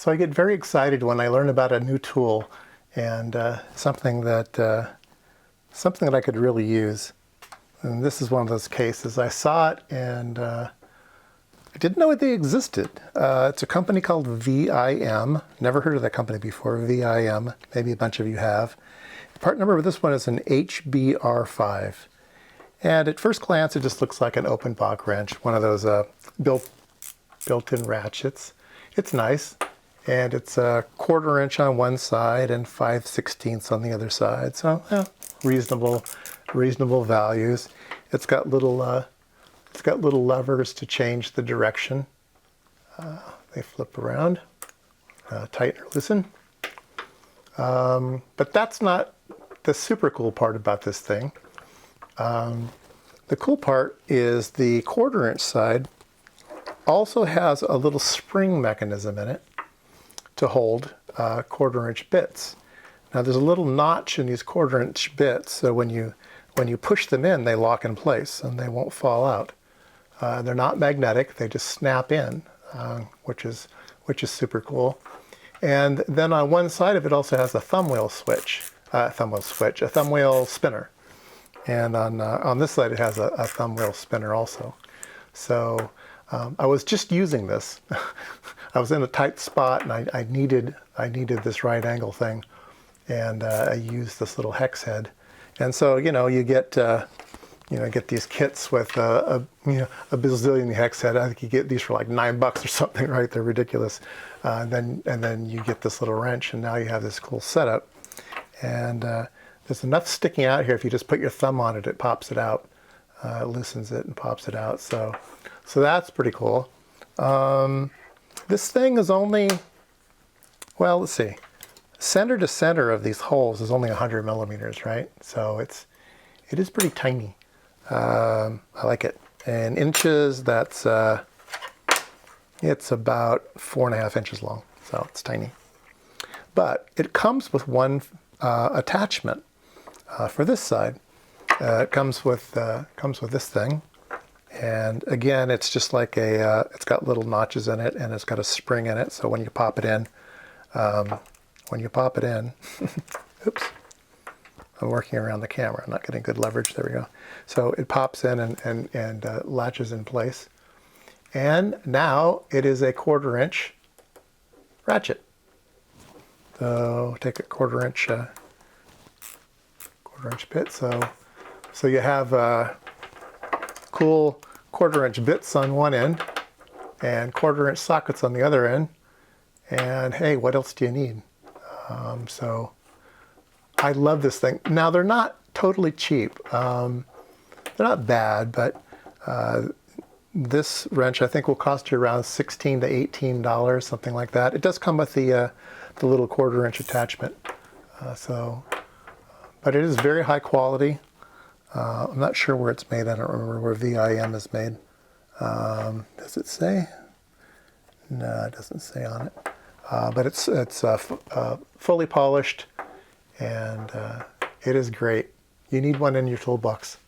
So I get very excited when I learn about a new tool and something that I could really use. And this is one of those cases. I saw it and I didn't know they existed. It's a company called VIM. Never heard of that company before, VIM. Maybe a bunch of you have. The part number of this one is an HBR5. And at first glance, it just looks like an open block wrench, one of those built-in ratchets. It's nice. And it's a 1/4 inch on one side and 5/16 on the other side. So reasonable values. It's got little levers to change the direction. They flip around, tighten or loosen. But that's not the super cool part about this thing. The cool part is the 1/4 inch side also has a little spring mechanism in it to hold 1/4 inch bits. Now there's a little notch in these 1/4 inch bits, so when you push them in, they lock in place and they won't fall out. They're not magnetic; they just snap in, which is super cool. And then on one side of it also has a thumbwheel spinner, and on this side it has a thumbwheel spinner also. So I was just using this. I was in a tight spot and I needed this right angle thing, and I used this little hex head. And so you get these kits with a bazillion hex head. I think you get these for like $9 or something, right? They're ridiculous. And then you get this little wrench, and now you have this cool setup. And there's enough sticking out here. If you just put your thumb on it, it pops it out. It loosens it and pops it out. So that's pretty cool. This thing is only, well, let's see, center to center of these holes is only 100 millimeters, right? So it is pretty tiny. I like it. In inches, that's it's about 4.5 inches long, so it's tiny. But it comes with one attachment for this side. It comes with this thing. And again, it's just like it's got little notches in it, and it's got a spring in it. So when you pop it in, oops, I'm working around the camera. I'm not getting good leverage. There we go. So it pops in and latches in place. And now it is a 1/4 inch ratchet. So take a 1/4 inch bit. So you have cool 1/4 inch bits on one end and 1/4 inch sockets on the other end. And hey, what else do you need? So I love this thing. Now they're not totally cheap. They're not bad, but this wrench I think will cost you around $16 to $18, something like that. It does come with the little 1/4 inch attachment. But it is very high quality. I'm not sure where it's made. I don't remember where VIM is made. Does it say? No, it doesn't say on it. But it's fully polished, and it is great. You need one in your toolbox.